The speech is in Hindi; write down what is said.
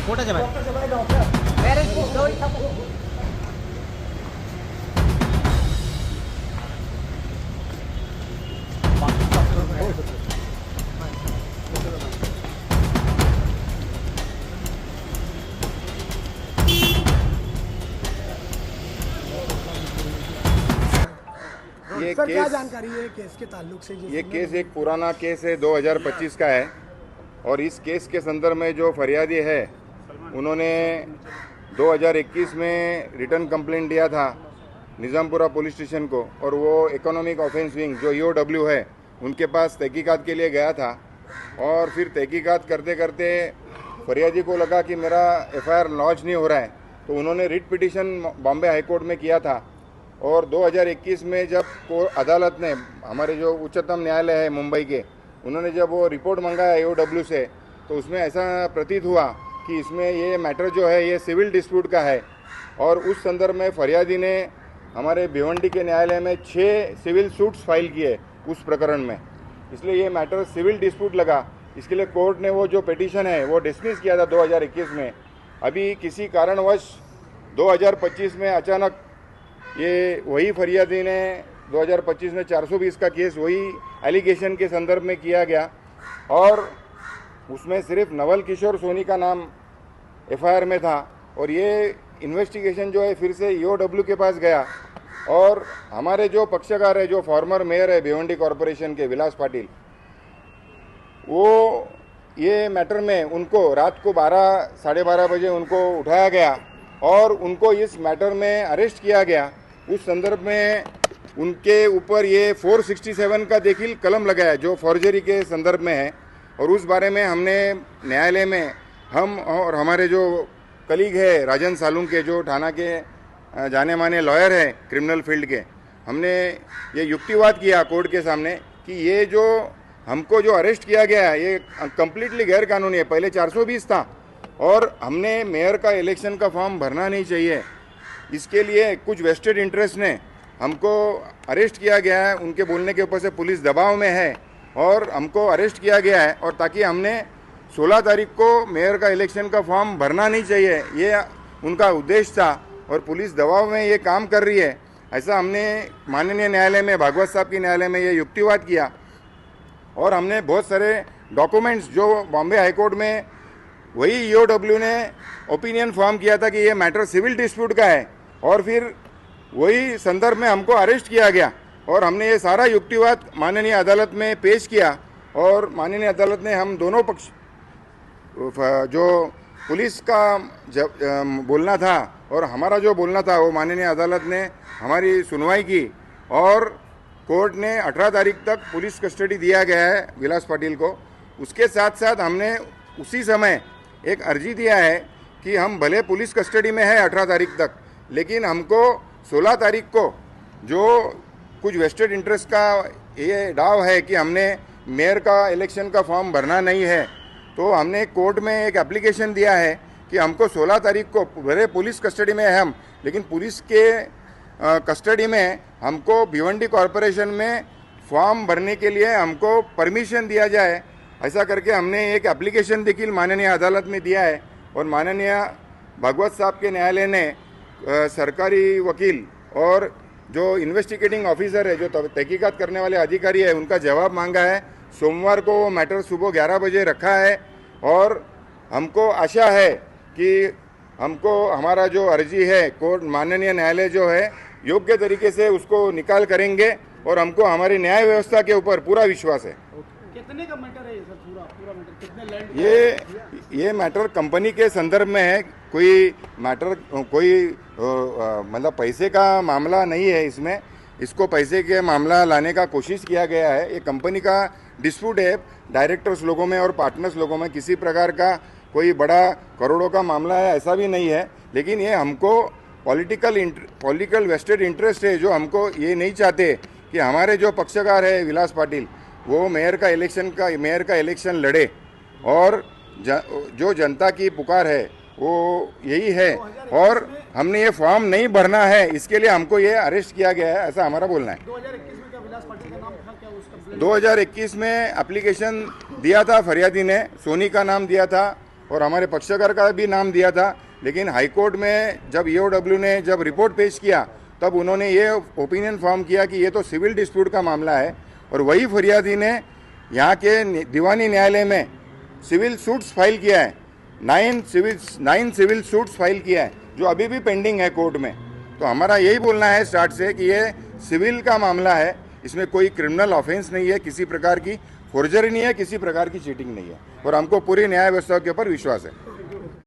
पोटाच्या बाहेर ये सर क्या केस जानकारी है केस के ताल्लुक से? ये केस एक पुराना केस है, 2025 का है। और इस केस के संदर्भ में जो फरियादी है उन्होंने 2021 में रिटर्न कंप्लेंट दिया था निज़ामपुरा पुलिस स्टेशन को, और वो इकोनॉमिक ऑफेंस विंग जो ईओडब्ल्यू है उनके पास तहकीकात के लिए गया था। और फिर तहकीकात करते करते फरियादी को लगा कि मेरा एफआईआर लॉन्च नहीं हो रहा है, तो उन्होंने writ petition Bombay high court में किया था। और 2021 में जब अदालत ने, हमारे जो उच्चतम न्यायालय है मुंबई के, उन्होंने जब वो रिपोर्ट मंगाया ईओडब्ल्यू से, तो उसमें ऐसा प्रतीत हुआ कि इसमें ये मैटर जो है ये सिविल डिस्प्यूट का है। और उस संदर्भ में फरियादी ने हमारे भिवंडी के न्यायालय में 6 सिविल सूट्स फाइल किए उस प्रकरण में, इसलिए ये मैटर सिविल डिस्प्यूट लगा। इसके लिए कोर्ट ने वो जो पिटीशन है वो डिसमिस किया था 2021 में। अभी किसी कारणवश 2025 में अचानक ये वही फरियादी ने 2025 में 420 का केस वही एलिगेशन के संदर्भ में किया गया, और उसमें सिर्फ नवल किशोर सोनी का नाम एफआईआर में था। और ये इन्वेस्टिगेशन जो है फिर से ईओडब्ल्यू के पास गया, और हमारे जो पक्षकार है, जो फॉर्मर मेयर है भिवंडी कॉरपोरेशन के विलास पाटिल, वो ये मैटर में उनको रात को 12 साढ़े 12 बजे उनको उठाया गया और उनको इस मैटर में अरेस्ट किया गया। उस संदर्भ में उनके ऊपर ये 467 का देखिल कलम लगाया जो फॉर्जरी के संदर्भ में है। और उस बारे में हमने न्यायालय में, हम और हमारे जो कलीग है राजन सालुंके, जो थाना के जाने माने लॉयर है क्रिमिनल फील्ड के, हमने ये युक्तिवाद किया कोर्ट के सामने कि ये जो हमको जो अरेस्ट किया गया है ये कम्प्लीटली गैर कानूनी है। पहले 420 था, और हमने मेयर का इलेक्शन का फॉर्म भरना नहीं चाहिए, इसके लिए कुछ वेस्टेड इंटरेस्ट ने हमको अरेस्ट किया गया है। उनके बोलने के ऊपर से पुलिस दबाव में है और हमको अरेस्ट किया गया है, और ताकि हमने 16 तारीख को मेयर का इलेक्शन का फॉर्म भरना नहीं चाहिए, ये उनका उद्देश्य था। और पुलिस दबाव में ये काम कर रही है, ऐसा हमने माननीय न्यायालय में, भागवत साहब की न्यायालय में ये युक्तिवाद किया। और हमने बहुत सारे डॉक्यूमेंट्स जो बॉम्बे हाई कोर्ट में वही ईओडब्ल्यू ने ओपिनियन फॉर्म किया था कि ये मैटर सिविल डिस्प्यूट का है, और फिर वही संदर्भ में हमको अरेस्ट किया गया। और हमने ये सारा युक्तिवाद माननीय अदालत में पेश किया, और माननीय अदालत ने हम दोनों पक्ष, जो पुलिस का बोलना था और हमारा जो बोलना था, वो माननीय अदालत ने हमारी सुनवाई की। और कोर्ट ने 18 तारीख तक पुलिस कस्टडी दिया गया है विलास पाटिल को। उसके साथ साथ हमने उसी समय एक अर्जी दिया है कि हम भले पुलिस कस्टडी में है 18 तारीख तक, लेकिन हमको 16 तारीख को जो कुछ वेस्टेड इंटरेस्ट का ये दाव है कि हमने मेयर का इलेक्शन का फॉर्म भरना नहीं है, तो हमने कोर्ट में एक एप्लीकेशन दिया है कि हमको 16 तारीख को, भले पुलिस कस्टडी में है हम, लेकिन पुलिस के कस्टडी में हमको भिवंडी कॉरपोरेशन में फॉर्म भरने के लिए हमको परमिशन दिया जाए। ऐसा करके हमने एक एप्लीकेशन देखिल माननीय अदालत में दिया है। और माननीय भागवत साहब के न्यायालय ने सरकारी वकील और जो इन्वेस्टिगेटिंग ऑफिसर है, जो तहकीकात करने वाले अधिकारी है, उनका जवाब मांगा है। सोमवार को वो मैटर सुबह 11 बजे रखा है, और हमको आशा है कि हमको हमारा जो अर्जी है कोर्ट, माननीय न्यायालय जो है योग्य तरीके से उसको निकाल करेंगे, और हमको हमारी न्याय व्यवस्था के ऊपर पूरा विश्वास है। कितने का मैटर है ये सर? पूरा मैटर कितने लैंड? ये मैटर कंपनी के संदर्भ में है, कोई मैटर कोई मतलब पैसे का मामला नहीं है इसमें। इसको पैसे के मामला लाने का कोशिश किया गया है। ये कंपनी का डिस्प्यूट है डायरेक्टर्स लोगों में और पार्टनर्स लोगों में, किसी प्रकार का कोई बड़ा करोड़ों का मामला है ऐसा भी नहीं है। लेकिन ये हमको पॉलिटिकल वेस्टेड इंटरेस्ट है, जो हमको ये नहीं चाहते कि हमारे जो पक्षकार है विलास पाटिल, वो मेयर का इलेक्शन लड़े। और जो जनता की पुकार है वो यही है, और हमने ये फॉर्म नहीं भरना है, इसके लिए हमको ये अरेस्ट किया गया है, ऐसा हमारा बोलना है। 2021 में क्या विलास पाटिल का नाम था क्या उस कंप्लेंट? 2021 में एप्लीकेशन दिया था फरियादी ने, सोनी का नाम दिया था, और हमारे पक्षकार का भी नाम दिया था, लेकिन हाईकोर्ट में जब ईओडब्ल्यू ने जब रिपोर्ट पेश किया तब उन्होंने ये ओपिनियन फॉर्म किया कि ये तो सिविल डिस्प्यूट का मामला है, और वही फरियादी ने यहाँ के दीवानी न्यायालय में सिविल सूट्स फाइल किया है, 9 सिविल सूट्स फाइल किया है, जो अभी भी पेंडिंग है कोर्ट में। तो हमारा यही बोलना है स्टार्ट से कि ये सिविल का मामला है, इसमें कोई क्रिमिनल ऑफेंस नहीं है, किसी प्रकार की फोर्जरी नहीं है, किसी प्रकार की चीटिंग नहीं है, और हमको पूरी न्याय व्यवस्था के ऊपर विश्वास है।